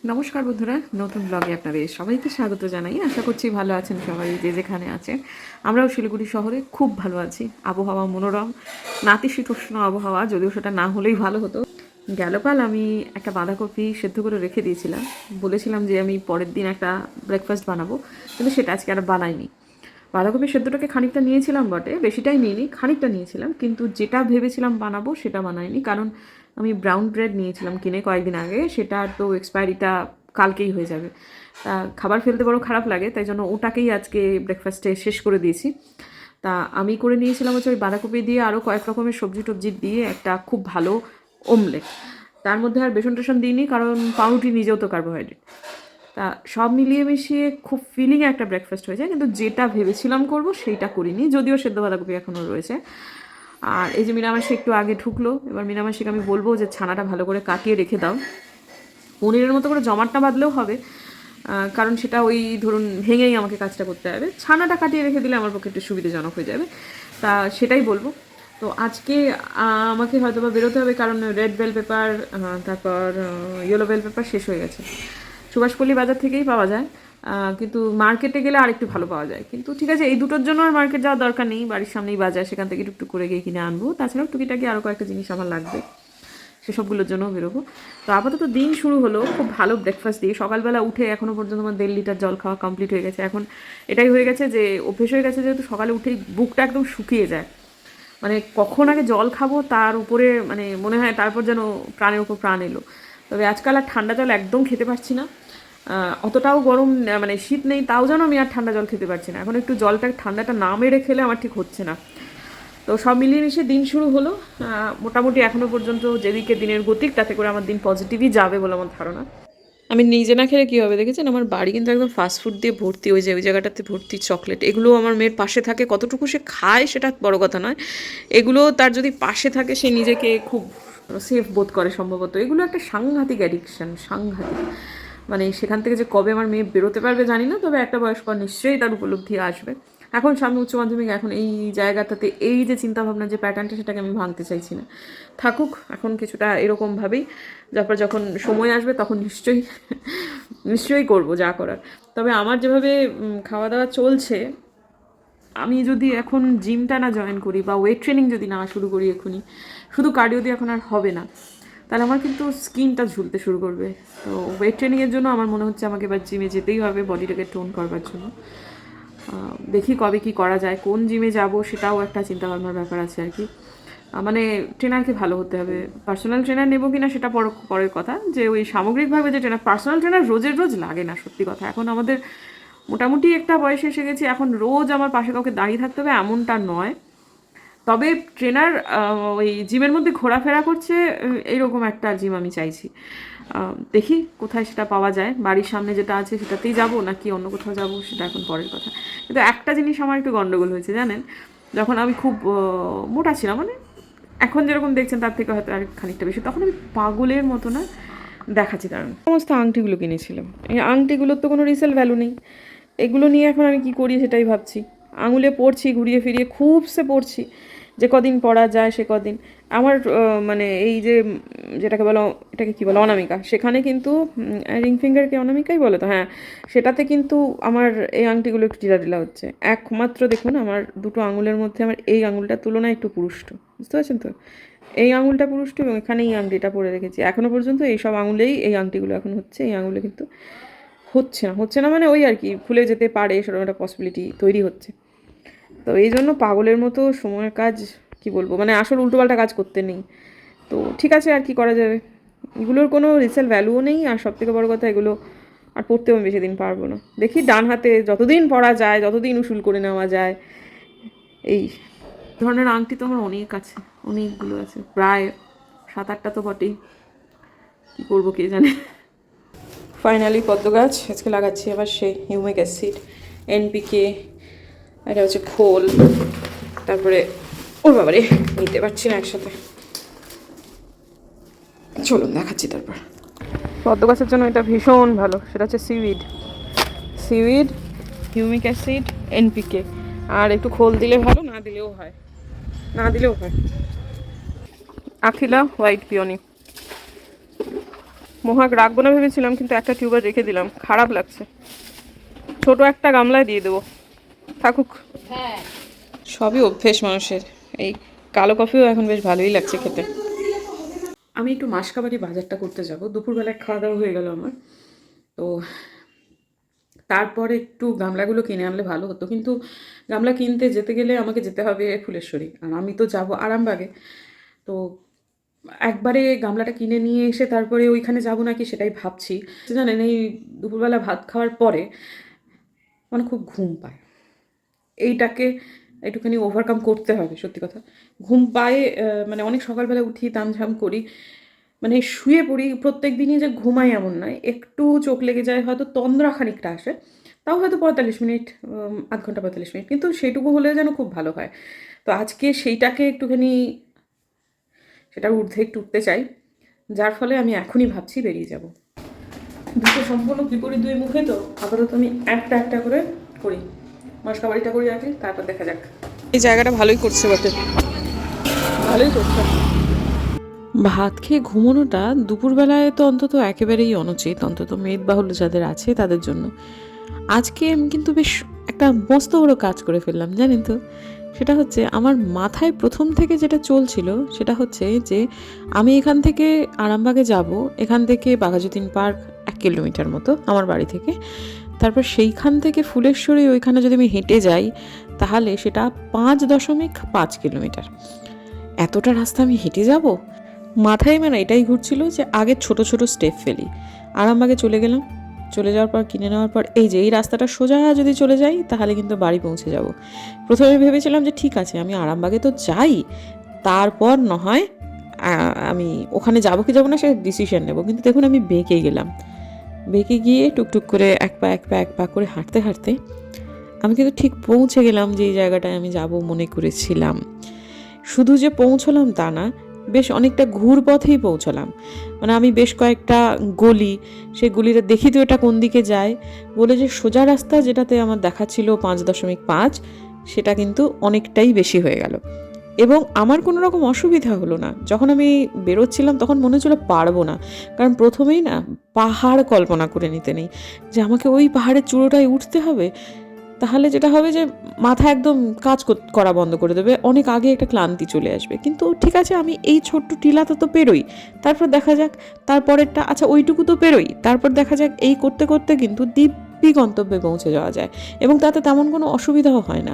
নমস্কার বন্ধুরা, নতুন ব্লগে আপনাদের সবাইকে স্বাগত জানাই। আশা করছি ভালো আছেন সবাই, যে যেখানে আছেন। আমরাও শিলিগুড়ি শহরে খুব ভালো আছি। আবহাওয়া মনোরম, নাতিশীতোষ্ণ আবহাওয়া, যদিও সেটা না হলেই ভালো হতো। গেলকাল আমি একটা বাঁধাকপি সেদ্ধ করে রেখে দিয়েছিলাম, বলেছিলাম যে আমি পরের দিন একটা ব্রেকফাস্ট বানাবো, কিন্তু সেটা আজকে আর বানাইনি। বাঁধাকপি সেদ্ধটাকে খানিকটা নিয়েছিলাম বটে, বেশিটাই নিইনি, খানিকটা নিয়েছিলাম, কিন্তু যেটা ভেবেছিলাম বানাবো সেটা বানাইনি। কারণ আমি ব্রাউন ব্রেড নিয়েছিলাম কিনে কয়েকদিন আগে, সেটা তো এক্সপায়ারিটা কালকেই হয়ে যাবে। তা খাবার ফেলতে বড় খারাপ লাগে, তাই জন্য ওটাকেই আজকে ব্রেকফাস্টে শেষ করে দিয়েছি। তা আমি করে নিয়েছিলাম হচ্ছে ওই বাঁধাকপি দিয়ে আরও কয়েক রকমের সবজি টবজি দিয়ে একটা খুব ভালো অমলেট। তার মধ্যে আর বেসন টেসন দিইনি, কারণ পাউরুটি নিজেও তো কার্বোহাইড্রেট। তা সব মিলিয়ে মিশিয়ে খুব ফিলিং একটা ব্রেকফাস্ট হয়েছে, কিন্তু যেটা ভেবেছিলাম করব সেইটা করিনি, যদিও সেদ্ধ বাঁধাকপি এখনও রয়েছে। আর এই যে মিনামাসি একটু আগে ঢুকলো, এবার মিনামাসিকে আমি বলবো যে ছানাটা ভালো করে কাটিয়ে রেখে দাও। পনিরের মতো করে জমাটটা বাঁধলেও হবে, কারণ সেটা ওই ধরুন ভেঙেই আমাকে কাজটা করতে হবে। ছানাটা কাটিয়ে রেখে দিলে আমার পক্ষে একটু সুবিধাজনক হয়ে যাবে, তা সেটাই বলবো। তো আজকে আমাকে হয়তো বা বেরোতে হবে, কারণ রেড বেল পেপার, তারপর ইয়েলো বেল পেপার শেষ হয়ে গেছে। সুভাষপল্লী বাজার থেকেই পাওয়া যায়, কিন্তু মার্কেটে গেলে আর একটু ভালো পাওয়া যায়। কিন্তু ঠিক আছে, এই দুটোর জন্য আর মার্কেট যাওয়ার দরকার নেই, বাড়ির সামনেই বাজার, সেখান থেকে টুকটুক করে গিয়ে কিনে আনবো। তাছাড়াও টুকিটাকি আরও কয়েকটা জিনিস আমার লাগবে, সেসবগুলোর জন্যও বেরোবো। তো আপাতত দিন শুরু হলো খুব ভালো ব্রেকফাস্ট দিয়ে। সকালবেলা উঠে এখনও পর্যন্ত আমার 1.5 লিটার জল খাওয়া কমপ্লিট হয়ে গেছে। এখন এটাই হয়ে গেছে যে অভ্যেস হয়ে গেছে, যেহেতু সকালে উঠেই বুকটা একদম শুকিয়ে যায়, মানে কখন আগে জল খাবো তার উপরে মানে মনে হয় তারপর যেন প্রাণের উপর প্রাণ এলো। তবে আজকাল আর ঠান্ডা জল একদম খেতে পারছি না। অতটাও গরম মানে শীত নেই, তাও যেন আমি আর ঠান্ডা জল খেতে পারছি না। এখন একটু জলটা ঠান্ডাটা না মেরে খেলে আমার ঠিক হচ্ছে না। তো সব মিলিয়ে মিশিয়ে দিন শুরু হলো। মোটামুটি এখনও পর্যন্ত যেদিকে দিনের গতিক, তাতে করে আমার দিন পজিটিভই যাবে বলে আমার ধারণা। আমি নিজে না খেলে কী হবে দেখেছেন, আমার বাড়ি কিন্তু একদম ফাস্টফুড দিয়ে ভর্তি, ওই যে ওই জায়গাটাতে ভর্তি চকলেট। এগুলো আমার মেয়ের পাশে থাকে, কতটুকু সে খায় সেটা বড় কথা নয়, এগুলো তার যদি পাশে থাকে সে নিজেকে খুব সেফ বোধ করে সম্ভবত। এগুলো একটা সাংঘাতিক অ্যাডিকশান, সাংঘাতিক। মানে সেখান থেকে যে কবে আমার মেয়ে বেরোতে পারবে জানি না, তবে একটা বয়স পর নিশ্চয়ই তার উপলব্ধি আসবে। এখন সামনে উচ্চ মাধ্যমিক, এখন এই জায়গাটাতে এই যে চিন্তাভাবনা, যে প্যাটার্নটা, সেটাকে আমি ভাঙতে চাইছি না। থাকুক এখন কিছুটা এরকমভাবেই, তারপর যখন সময় আসবে তখন নিশ্চয়ই নিশ্চয়ই করবো যা করার। তবে আমার যেভাবে খাওয়া দাওয়া চলছে, আমি যদি এখন জিমটা না জয়েন করি বা ওয়েট ট্রেনিং যদি না শুরু করি এখনই, শুধু কার্ডিও দিয়ে এখন আর হবে না, তাহলে আমার কিন্তু স্কিনটা ঝুলতে শুরু করবে। তো ওয়েট ট্রেনিংয়ের জন্য আমার মনে হচ্ছে আমাকে এবার জিমে যেতেই হবে, বডিটাকে টোন করবার জন্য। দেখি কবে কি করা যায়, কোন জিমে যাব সেটাও একটা চিন্তাভাবনার ব্যাপার আছে আর কি। মানে ট্রেনারকে ভালো হতে হবে। পার্সোনাল ট্রেনার নেবো কিনা সেটা পরের কথা, যে ওই সামগ্রিকভাবে যে ট্রেনার, পার্সোনাল ট্রেনার রোজের রোজ লাগে না সত্যি কথা। এখন আমাদের মোটামুটি একটা বয়সে এসে গেছি, এখন রোজ আমার পাশে কাউকে দাঁড়িয়ে থাকতে হবে এমনটা নয়। তবে ট্রেনার ওই জিমের মধ্যে ঘোরাফেরা করছে, এইরকম একটা জিম আমি চাইছি। দেখি কোথায় সেটা পাওয়া যায়। বাড়ির সামনে যেটা আছে সেটাতেই যাব, নাকি অন্য কোথাও যাব সেটা এখন পরের কথা। কিন্তু একটা জিনিস আমার একটু গন্ডগোল হয়েছে জানেন, যখন আমি খুব মোটা ছিলাম, মানে এখন যেরকম দেখছেন তার থেকে হয়তো আর খানিকটা বেশি, তখন আমি পাগলের মতো না দেখাচ্ছি। কারণ সমস্ত আংটিগুলো কিনেছিলাম, এই আংটিগুলোর তো কোনো রিসেল ভ্যালু নেই। এগুলো নিয়ে এখন আমি কি করি সেটাই ভাবছি। আঙুলে পড়ছি, ঘুরিয়ে ফিরিয়ে খুবসে পড়ছি, যে কদিন পড়া যায় সে কদিন। আমার মানে এই যে যেটাকে বলো, এটাকে কী বলো, অনামিকা, সেখানে কিন্তু রিং ফিঙ্গারকে অনামিকাই বলে তো, হ্যাঁ, সেটাতে কিন্তু আমার এই আংটিগুলো একটু ঢিলা ঢিলা হচ্ছে। একমাত্র দেখুন আমার দুটো আঙুলের মধ্যে আমার এই আঙুলটার তুলনায় একটু পুরুষ্ট, বুঝতে পারছেন তো? এই আঙুলটা পুরুষ্ট, এবং এখানে এই আংটিটা পরে রেখেছি। এখনও পর্যন্ত এই সব আঙুলেই এই আংটিগুলো এখন হচ্ছে, এই আঙুলে কিন্তু হচ্ছে না মানে ওই আর কি খুলে যেতে পারে, সেরকম একটা পসিবিলিটি তৈরি হচ্ছে। তো এই জন্য পাগলের মতো সময়ের কাজ, কি বলবো, মানে আসল উল্টোপাল্টা কাজ করতে নেই। তো ঠিক আছে, আর কি করা যাবে। এগুলোর কোনো রিসেল ভ্যালুও নেই, আর সব থেকে বড়ো কথা, এগুলো আর পড়তেও আমি বেশি দিন পারবো না। দেখি ডান হাতে যতদিন পড়া যায়, যতদিন উসুল করে নেওয়া যায়। এই ধরনের আংটি তো আমার অনেক আছে, অনেকগুলো আছে, প্রায় 7-8টা তো বটেই। কী করবো কে জানে। ফাইনালি পদ্ম গাছ আজকে লাগাচ্ছি আবার, সেই হিউমিক অ্যাসিড, এনপিকে, এটা হচ্ছে খোল, তারপরে ওর বাবারে নিতে পারছি না একসাথে। চলুন দেখাচ্ছি তারপর। পদ্ম গাছের জন্য এটা ভীষণ ভালো, সেটা হচ্ছে সিউইড, হিউমিক অ্যাসিড, এনপিকে, আর একটু খোল দিলে ভালো, না দিলেও হয়, আখিলা হোয়াইট পিওনি। মহাক রাখবো না ভেবেছিলাম, কিন্তু একটা টিউবার রেখে দিলাম, খারাপ লাগছে। ছোট একটা গামলায় দিয়ে দেবো, থাকুক। সবই অভ্যেস মানুষের। এই কালো কফিও এখন বেশ ভালোই লাগছে খেতে। আমি একটু মাসকাবারি বাজারটা করতে যাব, দুপুরবেলায় খাওয়া দাওয়া হয়ে গেল আমার। তো তারপরে একটু গামলাগুলো কিনে আনলে ভালো হতো, কিন্তু গামলা কিনতে যেতে গেলে আমাকে যেতে হবে ফুলেশ্বরী, আর আমি তো যাব আরামবাগে। তো একবারে গামলাটা কিনে নিয়ে এসে তারপরে ওইখানে যাবো নাকি সেটাই ভাবছি। জানেন, এই দুপুরবেলা ভাত খাওয়ার পরে মানে খুব ঘুম পায়, এইটাকে একটুখানি ওভারকাম করতে হবে। সত্যি কথা, ঘুম পায়, মানে অনেক সকালবেলা উঠি, তামঝাম করি, মানে শুয়ে পড়ি প্রত্যেক দিনই, যে ঘুমাই এমন নয়, একটু চোখ লেগে যায়, হয়তো তন্দ্রা খানিকটা আসে, তাও হয়তো 45 মিনিট, আধ ঘন্টা 45 মিনিট, কিন্তু সেটুকু হলে যেন খুব ভালো হয়। তো আজকে সেইটাকে একটুখানি, সেটার ঊর্ধ্বে একটু উঠতে চাই, যার ফলে আমি এখনই ভাবছি বেরিয়ে যাব। দুটো সম্পূর্ণ বিপরীত দুই মুখে, তো আপাতত আমি একটা একটা করে করি, মশকাবাড়িটা করি আগে, তারপর দেখা যাক। এই জায়গাটা ভালোই করছে বটে, ভালোই করছে। ভাত খেয়ে ঘুমোনোটা দুপুরবেলায় তো অন্তত একেবারেই অনুচিত, অন্তত মেদবাহুল্য যাদের আছে তাদের জন্য। আজকে আমি কিন্তু বেশ একটা মস্ত বড় কাজ করে ফেললাম, জানেন তো। সেটা হচ্ছে, আমার মাথায় প্রথম থেকে যেটা চলছিল সেটা হচ্ছে যে আমি এখান থেকে আরামবাগে যাব, এখান থেকে বাঘাযতীন পার্ক 1 কিলোমিটার মতো আমার বাড়ি থেকে। তারপর সেইখান থেকে ফুলেশ্বরী ওইখানে যদি আমি হেঁটে যাই তাহলে সেটা 5.5 কিলোমিটার। এতটা রাস্তা আমি হেঁটে যাব? মাথায় মানে এটাই ঘুরছিল যে আগে ছোট ছোট স্টেপ ফেলি। আরামবাগে চলে গেলাম, চলে যাওয়ার পর কিনে নেওয়ার পর এই যে এই রাস্তাটা সোজা যদি চলে যাই তাহলে কিন্তু বাড়ি পৌঁছে যাব। প্রথমে ভেবেছিলাম যে ঠিক আছে, আমি আরামবাগে তো যাই, তারপর না হয় আমি ওখানে যাবো কি যাবো না সে ডিসিশন নেব। কিন্তু দেখুন, আমি বেঁকে গেলাম, বেঁকে গিয়ে টুকটুক করে এক পা করে হাঁটতে হাঁটতে আমি কিন্তু ঠিক পৌঁছে গেলাম যে এই জায়গাটায় আমি যাব মনে করেছিলাম। শুধু যে পৌঁছলাম তা না, বেশ অনেকটা ঘুর পথেই পৌঁছলাম। মানে আমি বেশ কয়েকটা গলি, সেই গলিটা দেখি তো এটা কোন দিকে যায়, বলে যে সোজা রাস্তা যেটাতে আমার দেখাচ্ছিল 5.5, সেটা কিন্তু অনেকটাই বেশি হয়ে গেল। এবং আমার কোনো রকম অসুবিধা হলো না। যখন আমি বেরোচ্ছিলাম তখন মনে হচ্ছিল পারবো না, কারণ প্রথমেই না পাহাড় কল্পনা করে নিতে নেই যে আমাকে ওই পাহাড়ের চূড়োটায় উঠতে হবে। তাহলে যেটা হবে যে মাথা একদম কাজ করা বন্ধ করে দেবে, অনেক আগে একটা ক্লান্তি চলে আসবে। কিন্তু ঠিক আছে, আমি এই ছোট্ট টিলাটা তো পেরোই, তারপর দেখা যাক তারপরেরটা, আচ্ছা ওইটুকু তো পেরোই, তারপর দেখা যাক। এই করতে করতে কিন্তু দিব্যি গন্তব্যে পৌঁছে যাওয়া যায়, এবং তাতে তেমন কোনো অসুবিধাও হয় না।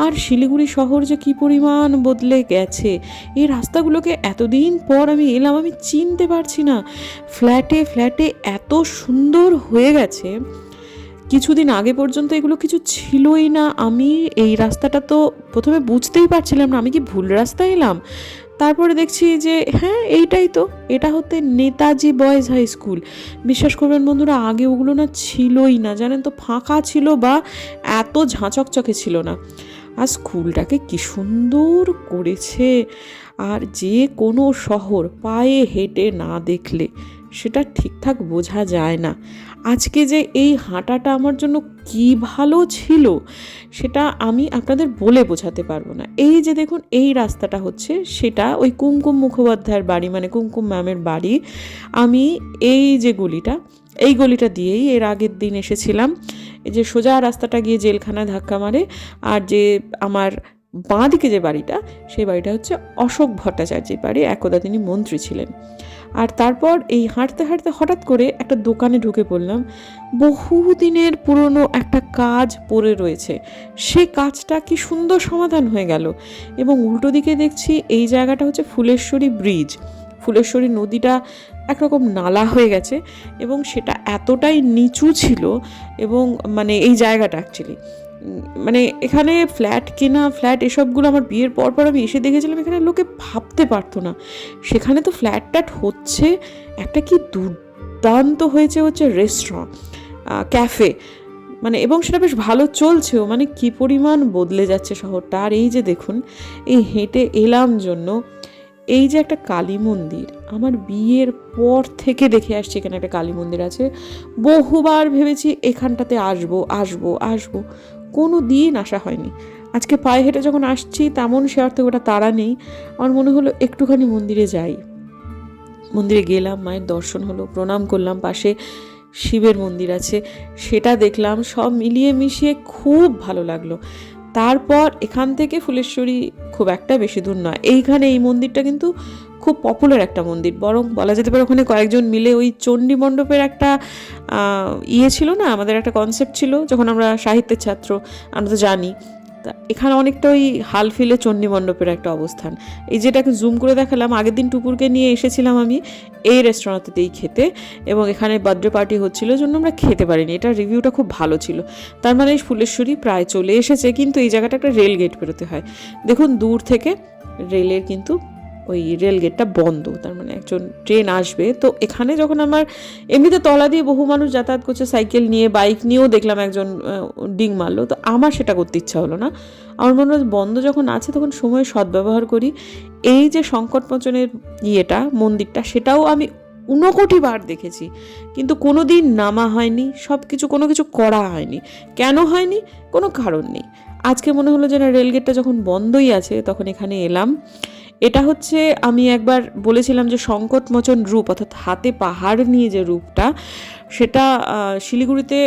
আর শিলিগুড়ি শহর যে কী পরিমাণ বদলে গেছে, এই রাস্তাগুলোকে এতদিন পর আমি এলাম, আমি চিনতে পারছি না। ফ্ল্যাটে ফ্ল্যাটে এত সুন্দর হয়ে গেছে, কিছুদিন আগে পর্যন্ত এগুলো কিছু ছিলই না। আমি এই রাস্তাটা তো প্রথমে বুঝতেই পারছিলাম না, আমি কি ভুল রাস্তায় এলাম। তারপরে দেখছি যে হ্যাঁ এইটাই তো, এটা হতে নেতাজি বয়েজ হাই স্কুল। বিশ্বাস করবেন বন্ধুরা, আগে ওগুলো না ছিলই না, জানেন তো, ফাঁকা ছিল বা এত ঝাঁচকচকে ছিল না। আর স্কুলটাকে কি সুন্দর করেছে। আর যে কোনো শহর পায়ে হেঁটে না দেখলে সেটা ঠিকঠাক বোঝা যায় না। আজকে যে এই হাঁটাটা আমার জন্য কি ভালো ছিল সেটা আমি আপনাদের বলে বোঝাতে পারবো না। এই যে দেখুন, এই রাস্তাটা হচ্ছে সেটা ওই কুমকুম মুখোপাধ্যায়ের বাড়ি, মানে কুমকুম ম্যামের বাড়ি। আমি এই যে গলিটা, এই গলিটা দিয়েই এর আগের দিন এসেছিলাম। এই যে সোজা রাস্তাটা গিয়ে জেলখানায় ধাক্কা মারে, আর যে আমার বাঁ দিকে যে বাড়িটা, সেই বাড়িটা হচ্ছে অশোক ভট্টাচার্যের বাড়ি, একদা তিনি মন্ত্রী ছিলেন। আর তারপর এই হাঁটতে হাঁটতে হঠাৎ করে একটা দোকানে ঢুকে পড়লাম। বহুদিনের পুরনো একটা কাজ পড়ে রয়েছে, সেই কাজটা কি সুন্দর সমাধান হয়ে গেল। এবং উল্টো দিকে দেখছি এই জায়গাটা হচ্ছে ফুলেশ্বরী ব্রিজ। ফুলেশ্বরী নদীটা একরকম নালা হয়ে গেছে, এবং সেটা এতটাই নিচু ছিল। এবং মানে এই জায়গাটা অ্যাকচুয়ালি, মানে এখানে ফ্ল্যাট কেনা, ফ্ল্যাট এসবগুলো আমার বিয়ের পর পর আমি এসে দেখেছিলাম, এখানে লোকে ভাবতে পারতো না। সেখানে তো ফ্ল্যাট ট্যাট হচ্ছে, একটা কি দুর্দান্ত হচ্ছে রেস্টুরেন্ট, ক্যাফে, মানে এবং সেটা বেশ ভালো চলছেও। মানে কি পরিমাণ বদলে যাচ্ছে শহরটা। আর এই যে দেখুন, এই হেঁটে এলাম জন্য এই যে একটা কালী মন্দির, আমার বিয়ের পর থেকে দেখে আসছি এখানে একটা কালী মন্দির আছে। বহুবার ভেবেছি এখানটাতে আসবো আসবো আসবো, কোনো দিন আসা হয়নি। আজকে পায়ে হেঁটে যখন আসছি তেমন সে অর্থে ওটা তাড়া নেই, আমার মনে হলো একটুখানি মন্দিরে যাই। মন্দিরে গেলাম, মায়ের দর্শন হলো, প্রণাম করলাম, পাশে শিবের মন্দির আছে, সেটা দেখলাম, সব মিলিয়ে মিশিয়ে খুব ভালো লাগলো। তারপর এখান থেকে ফুলেশ্বরী খুব একটা বেশি দূর নয়, এইখানে এই মন্দিরটা কিন্তু খুব পপুলার একটা মন্দির, বরং বলা যেতে পারে ওখানে কয়েকজন মিলে ওই চণ্ডী মণ্ডপের একটা ইয়ে ছিল না, আমাদের একটা কনসেপ্ট ছিল যখন আমরা সাহিত্যের ছাত্র, আমরা তো জানি। তা এখানে অনেকটা ওই হালফিলে চণ্ডী মণ্ডপের একটা অবস্থান। এই যেটাকে জুম করে দেখালাম, আগের দিন টুপুরকে নিয়ে এসেছিলাম আমি এই রেস্টুরেন্টতেই খেতে, এবং এখানে বার্থডে পার্টি হচ্ছিল জন্য আমরা খেতে পারিনি, এটা রিভিউটা খুব ভালো ছিল। তার মানে ফুলেশ্বরী প্রায় চলে এসেছে, কিন্তু এই জায়গাটা একটা রেল গেট পেরোতে হয়। দেখুন দূর থেকে রেলের কিন্তু ওই রেল গেটটা বন্ধ, তার মানে একজন ট্রেন আসবে। তো এখানে যখন আমার এমনিতে তলা দিয়ে বহু মানুষ যাতায়াত করছে সাইকেল নিয়ে, বাইক নিয়েও দেখলাম একজন ডিং মারলো, তো আমার সেটা করতে ইচ্ছা হলো না। আমার মনে হয় বন্ধ যখন আছে তখন সময়ের সদ্ব্যবহার করি। এই যে সংকটমোচনের ইয়েটা, মন্দিরটা, সেটাও আমি 59 বার দেখেছি, কিন্তু কোনো দিন নামা হয়নি, সব কিছু কোনো কিছু করা হয়নি। কেন হয়নি? কোনো কারণ নেই। আজকে মনে হলো যে না, রেলগেটটা যখন বন্ধই আছে তখন এখানে এলাম। এটা হচ্ছে, আমি একবার বলেছিলাম যে সংকটমোচন রূপ, অর্থাৎ হাতে পাহাড় নিয়ে যে রূপটা, সেটা শিলিগুড়িতে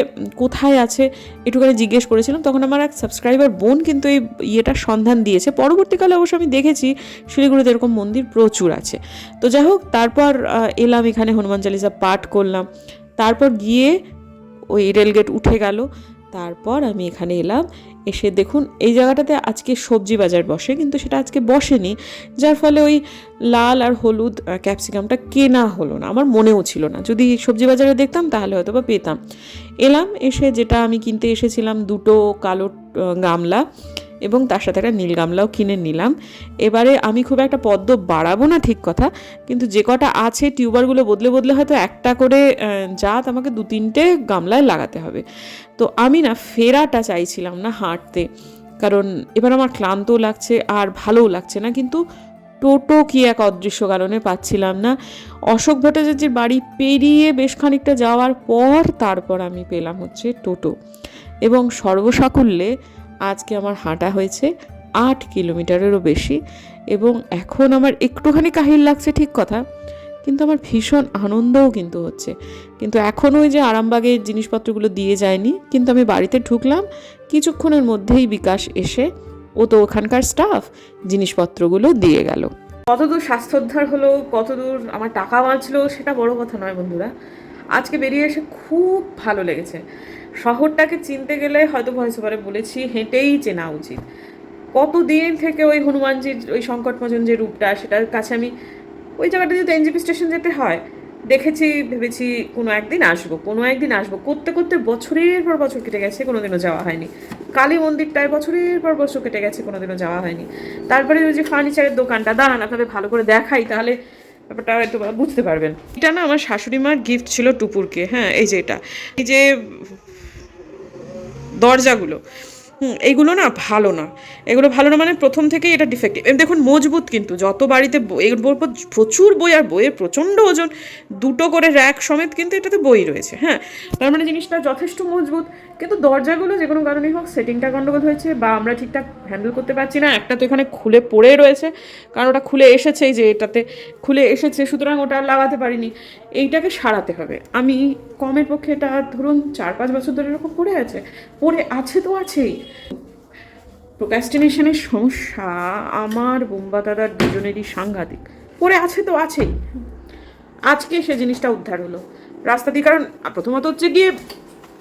কোথায় আছে একটুখানি জিজ্ঞেস করেছিলাম, তখন আমার এক সাবস্ক্রাইবার বোন কিন্তু এই ইয়েটার সন্ধান দিয়েছে। পরবর্তীকালে অবশ্য আমি দেখেছি শিলিগুড়িতে এরকম মন্দির প্রচুর আছে। তো যাই হোক, তারপর এলাম এখানে, হনুমান চালিসা পাঠ করলাম, তারপর গিয়ে ওই রেলগেট উঠে গেল। তারপর আমি এখানে এলাম, এসে দেখুন এই জায়গাটাতে আজকে সবজি বাজার বসে, কিন্তু সেটা আজকে বসেনি, যার ফলে ওই লাল আর হলুদ ক্যাপসিকামটা কেনা হলো না, আমার মনেও ছিল না, যদি সবজি বাজারে দেখতাম তাহলে হয়তো বা পেতাম। এলাম, এসে যেটা আমি কিনতে এসেছিলাম, দুটো কালো গামলা এবং তার সাথে একটা নীল গামলাও কিনে নিলাম। এবারে আমি খুব একটা পদ্ম বাড়াবো না ঠিক কথা, কিন্তু যে কটা আছে টিউবারগুলো বদলে বদলে হয়তো একটা করে জাত আমাকে 2-3টে গামলায় লাগাতে হবে। তো আমি না ফেরাটা চাইছিলাম না হাঁটতে, কারণ এবার আমার ক্লান্তও লাগছে আর ভালোও লাগছে না, কিন্তু টোটো কি এক অদৃশ্য কারণে পাচ্ছিলাম না। অশোক ভট্টাচার্যের বাড়ি পেরিয়ে বেশ খানিকটা যাওয়ার পর তারপর আমি পেলাম হচ্ছে টোটো, এবং সর্বসাকুল্যে আজকে আমার হাঁটা হয়েছে 8 কিলোমিটারেরও বেশি, এবং এখন আমার একটুখানি কাহিল লাগছে ঠিক কথা, কিন্তু আমার ভীষণ আনন্দও কিন্তু হচ্ছে। কিন্তু এখনও ওই যে আরামবাগের জিনিসপত্রগুলো দিয়ে যায়নি, কিন্তু আমি বাড়িতে ঢুকলাম, কিছুক্ষণের মধ্যেই বিকাশ এসে, ও তো ওখানকার স্টাফ, জিনিসপত্রগুলো দিয়ে গেল। কতদূর স্বাস্থ্যোদ্ধার হলো, কতদূর আমার টাকা বাঁচলো সেটা বড় কথা নয় বন্ধুরা, আজকে বেরিয়ে এসে খুব ভালো লেগেছে। শহরটাকে চিনতে গেলে হয়তো ভয়েস ওভারে বলেছি হেঁটেই চেনা উচিত। কতদিন থেকে ওই হনুমানজির ওই সংকটমোচন যে রূপটা, সেটার কাছে আমি ওই জায়গাটা যেহেতু এনজেপি স্টেশন যেতে হয় দেখেছি, ভেবেছি কোনো একদিন আসবো করতে করতে বছরের পর বছর কেটে গেছে, কোনোদিনও যাওয়া হয়নি। কালী মন্দিরটায় বছরের পর বছর কেটে গেছে, কোনোদিনও যাওয়া হয়নি। তারপরে ওই যে ফার্নিচারের দোকানটা, দাঁড়ান আপনাদের ভালো করে দেখাই, তাহলে ব্যাপারটা একটু বুঝতে পারবেন। এটা না আমার শাশুড়ি মার গিফট ছিল টুপুরকে। হ্যাঁ, এই যে এটা, এই যে দরজাগুলো, এইগুলো না ভালো না, এগুলো ভালো না, মানে প্রথম থেকেই এটা ডিফেক্টিভ। দেখুন মজবুত, কিন্তু যত বাড়িতে এর উপর প্রচুর বই, আর বইয়ের প্রচণ্ড ওজন, 2টো করে র্যাক সমেত কিন্তু এটাতে বই রয়েছে। হ্যাঁ, তার মানে জিনিসটা যথেষ্ট মজবুত, কিন্তু দরজাগুলো যে কোনো কারণেই হোক সেটিংটা গন্ডগোল হয়েছে, বা আমরা ঠিকঠাক হ্যান্ডেল করতে পারছি না। একটা তো এখানে খুলে পড়ে রয়েছে, কারণ ওটা খুলে এসেছে, এই যে এটাতে খুলে এসেছে, সুতরাং ওটা লাগাতে পারিনি। এইটাকে সারাতে হবে। আমি কমের পক্ষে এটা ধরুন 4-5 বছর ধরে এরকম পড়ে আছে তো আছেই। প্রোক্রাস্টিনেশনের সমস্যা আমার বোম্বা দাদার দুজনেরই সাংঘাতিক, পড়ে আছে তো আছেই। আজকে সে জিনিসটা উদ্ধার হলো রাস্তা দিয়ে, কারণ প্রথমত হচ্ছে গিয়ে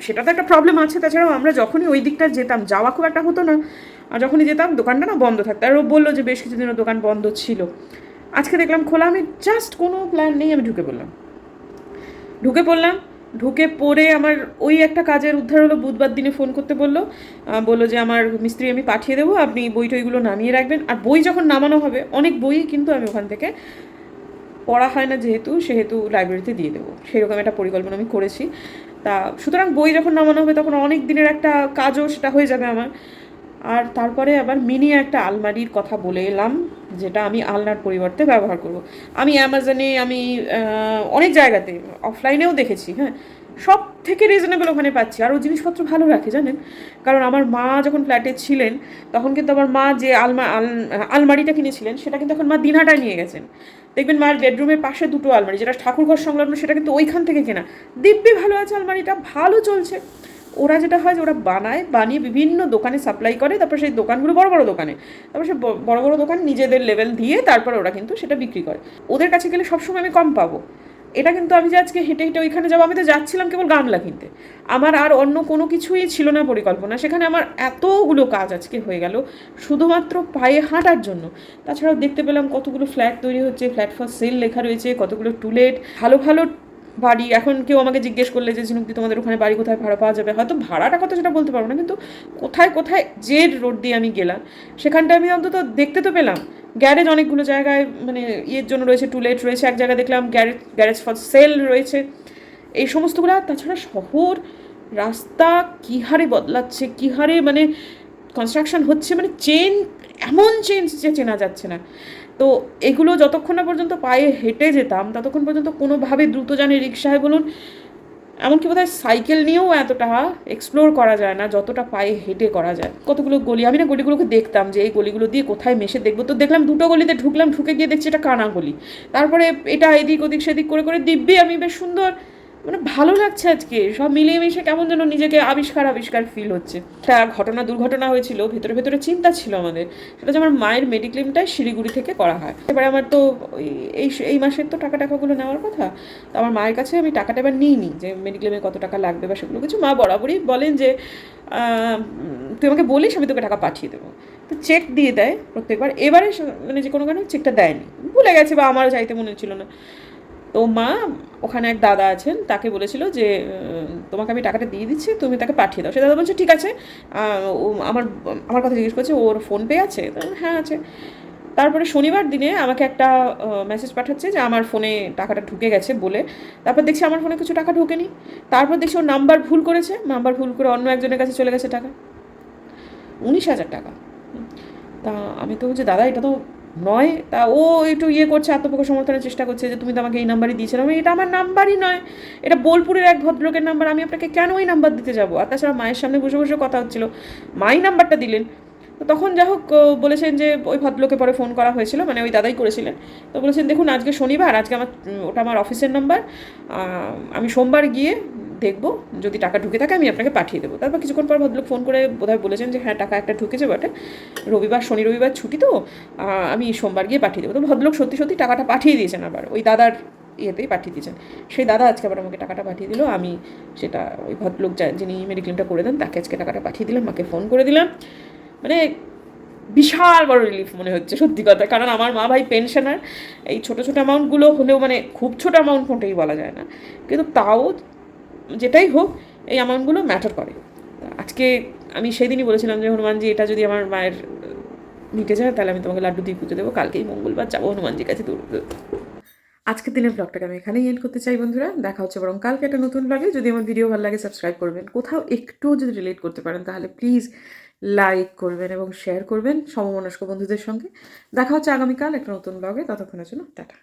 সেটা তো একটা প্রবলেম আছে, তাছাড়াও আমরা যখনই ওই দিকটা যেতাম, যাওয়া খুব একটা হতো না, আর যখনই যেতাম দোকানটা না বন্ধ থাকতো, আর ও বললো যে বেশ কিছুদিনের দোকান বন্ধ ছিল। আজকে দেখলাম খোলা, আমি জাস্ট কোনো প্ল্যান নেই, আমি ঢুকে পড়লাম। ঢুকে পড়ে আমার ওই একটা কাজের উদ্ধার হলো, বুধবার দিনে ফোন করতে বললো যে আমার মিস্ত্রি আমি পাঠিয়ে দেবো, আপনি বই টইগুলো নামিয়ে রাখবেন। আর বই যখন নামানো হবে, অনেক বই কিন্তু আমি ওখান থেকে পড়া হয় না সেহেতু লাইব্রেরিতে দিয়ে দেবো, সেরকম একটা পরিকল্পনা আমি করেছি। তা সুতরাং বই যখন নামানো হবে তখন অনেক দিনের একটা কাজও সেটা হয়ে যাবে আমার। আর তারপরে আবার মিনি একটা আলমারির কথা বলে এলাম, যেটা আমি আলনার পরিবর্তে ব্যবহার করব। আমি অ্যামাজনে, আমি অনেক জায়গাতে অফলাইনেও দেখেছি, হ্যাঁ, সব থেকে রিজনেবল ওখানে পাচ্ছি, আর ও জিনিসপত্র ভালো রাখে জানেন। কারণ আমার মা যখন ফ্ল্যাটে ছিলেন তখন কিন্তু আমার মা যে আলমারিটা কিনেছিলেন সেটা কিন্তু এখন মা দিনহাটায় নিয়ে গেছেন। দেখবেন মায়ের বেডরুমের পাশে দুটো আলমারি, যেটা ঠাকুরঘর সংলগ্ন, সেটা কিন্তু ওইখান থেকে কেনা। দিব্যি ভালো আছে আলমারিটা, ভালো চলছে। ওরা যেটা হয় যে ওরা বানিয়ে বিভিন্ন দোকানে সাপ্লাই করে, তারপর সেই দোকানগুলো বড় বড় দোকানে, তারপর সে বড় বড় দোকান নিজেদের লেভেল দিয়ে তারপর ওরা কিন্তু সেটা বিক্রি করে। ওদের কাছে গেলে সবসময় আমি কম পাবো। এটা কিন্তু আমি যে আজকে হেঁটে হেঁটে ওইখানে যাবো, আমি তো যাচ্ছিলাম কেবল গামলা কিনতে, আমার আর অন্য কোনো কিছুই ছিল না পরিকল্পনা। সেখানে আমার এতগুলো কাজ আজকে হয়ে গেল শুধুমাত্র পায়ে হাঁটার জন্য। তাছাড়াও দেখতে পেলাম কতগুলো ফ্ল্যাট তৈরি হচ্ছে, ফ্ল্যাট ফর সেল লেখা রয়েছে, কতগুলো টুলেট, ভালো ভালো বাড়ি। এখন কেউ আমাকে জিজ্ঞেস করলে যে ঝিনুকদি তোমাদের ওখানে বাড়ি কোথায় ভাড়া পাওয়া যাবে, হয়তো ভাড়াটা কত সেটা বলতে পারবো না, কিন্তু কোথায় কোথায় যে রোড দিয়ে আমি গেলাম সেখানটা আমি অন্তত দেখতে তো পেলাম। গ্যারেজ অনেকগুলো জায়গায় মানে ইয়ের জন্য রয়েছে, টুলেট রয়েছে, এক জায়গায় দেখলাম গ্যারেজ ফর সেল রয়েছে, এই সমস্তগুলো। তাছাড়া শহর রাস্তা কী হারে বদলাচ্ছে, কী হারে মানে কনস্ট্রাকশন হচ্ছে, মানে এমন চেঞ্জ যে চেনা যাচ্ছে না। তো এগুলো যতক্ষণ না পর্যন্ত পায়ে হেঁটে যেতাম ততক্ষণ পর্যন্ত কোনোভাবে দ্রুতযানে রিক্সায় বলুন, এমনকি বোধহয় সাইকেল নিয়েও এতটা এক্সপ্লোর করা যায় না যতটা পায়ে হেঁটে করা যায়। কতগুলো গলি, আমি না গলিগুলোকে দেখতাম যে এই গলিগুলো দিয়ে কোথায় মেশে দেখবো, তো দেখলাম দুটো গলিতে ঢুকলাম, ঢুকে গিয়ে দেখছি এটা কানা গলি। তারপরে এটা এদিক ওদিক সেদিক করে করে দিব্যি আমি বেশ সুন্দর, মানে ভালো লাগছে আজকে সব মিলিয়ে মিশে, কেমন যেন নিজেকে আবিষ্কার ফিল হচ্ছে। একটা দুর্ঘটনা হয়েছিল, ভেতরে ভেতরে চিন্তা ছিল আমাদের, সেটা যে আমার মায়ের মেডিক্লেমটাই শিলিগুড়ি থেকে করা হয়। এবারে আমার তো এই মাসের তো টাকাগুলো নেওয়ার কথা, তো আমার মায়ের কাছে আমি টাকাটা এবার নিইনি যে মেডিক্লেমে কত টাকা লাগবে বা সেগুলো কিছু। মা বরাবরই বলেন যে তুই আমাকে বলিস, আমি তোকে টাকা পাঠিয়ে দেবো। তো চেক দিয়ে দেয় প্রত্যেকবার। এবারে মানে যে কোনো কারণে চেকটা দেয়নি, ভুলে গেছে বা আমারও চাইতে মনে ছিল না। তো মা ওখানে এক দাদা আছেন, তাকে বলেছিল যে তোমাকে আমি টাকাটা দিয়ে দিচ্ছি, তুমি তাকে পাঠিয়ে দাও। সে দাদা বলছে ঠিক আছে। ও আমার কথা জিজ্ঞেস করছে ওর ফোনপে আছে, হ্যাঁ আছে। তারপরে শনিবার দিনে আমাকে একটা মেসেজ পাঠাচ্ছে যে আমার ফোনে টাকাটা ঢুকে গেছে বলে। তারপর দেখছি আমার ফোনে কিছু টাকা ঢোকেনি। তারপর দেখছি ওর নাম্বার ভুল করেছে, নাম্বার ভুল করে অন্য একজনের কাছে চলে গেছে টাকা, 19,000 টাকা। তা আমি তো বলছি দাদা এটা তো নয়। তা ও একটু করছে, আত্মপক্ষ সমর্থনের চেষ্টা করছে যে তুমি তো আমাকে এই নাম্বারই দিয়েছিলাম। এটা আমার নাম্বারই নয়, এটা বোলপুরের এক ভদ্রলোকের নাম্বার, আমি আপনাকে কেন ওই নাম্বার দিতে যাবো? আর তাছাড়া মায়ের সামনে বসে বসে কথা হচ্ছিল, মাই নাম্বারটা দিলেন। তো তখন যা হোক বলেছেন যে ওই ভদ্রলোকে পরে ফোন করা হয়েছিল, মানে ওই দাদাই করেছিলেন। তো বলেছেন দেখুন আজকে শনিবার, আজকে ওটা আমার অফিসের নাম্বার, আমি সোমবার গিয়ে দেখবো, যদি টাকা ঢুকে থাকে আমি আপনাকে পাঠিয়ে দেবো। তারপর কিছুক্ষণ পর ভদ্রলোক ফোন করে বোধহয় বলেছেন যে হ্যাঁ টাকা একটা ঢুকেছে বটে, শনি রবিবার ছুটি তো, আমি সোমবার গিয়ে পাঠিয়ে দেবো। তো ভদ্রলোক সত্যি সত্যি টাকাটা পাঠিয়ে দিয়েছেন, আবার ওই দাদার ইয়েতেই পাঠিয়ে দিয়েছেন। সেই দাদা আজকে আবার আমাকে টাকাটা পাঠিয়ে দিল। আমি সেটা ওই ভদ্রলোক যিনি মেডিক্লেমটা করে দেন তাকে আজকে টাকাটা পাঠিয়ে দিলাম, মাকে ফোন করে দিলাম। মানে বিশাল বড় রিলিফ মনে হচ্ছে সত্যি কথা। কারণ আমার মা ভাই পেনশনার, এই ছোটো ছোটো অ্যামাউন্টগুলো হলেও, মানে খুব ছোটো অ্যামাউন্ট মোটেই বলা যায় না, কিন্তু তাও যেটাই হোক এই অ্যামাউন্টগুলো ম্যাটার করে। আজকে আমি সেদিনই বলেছিলাম যে হনুমানজি এটা যদি আমার মায়ের মিটে যায় তাহলে আমি তোমাকে লাড্ডু দিয়ে পুজো দেবো, কালকেই মঙ্গলবার যাবো হনুমানজির কাছে দৌড়। আজকের দিনের ব্লগটাকে আমি এখানেই এন্ড করতে চাই বন্ধুরা। দেখা হচ্ছে বরং কালকে একটা নতুন ব্লগে। যদি আমার ভিডিও ভালো লাগে সাবস্ক্রাইব করবেন, কোথাও একটুও যদি রিলেট করতে পারেন তাহলে প্লিজ লাইক করবেন এবং শেয়ার করবেন সমমনস্ক বন্ধুদের সঙ্গে। দেখা হচ্ছে আগামীকাল একটা নতুন ব্লগে, ততক্ষণের জন্য টাটা।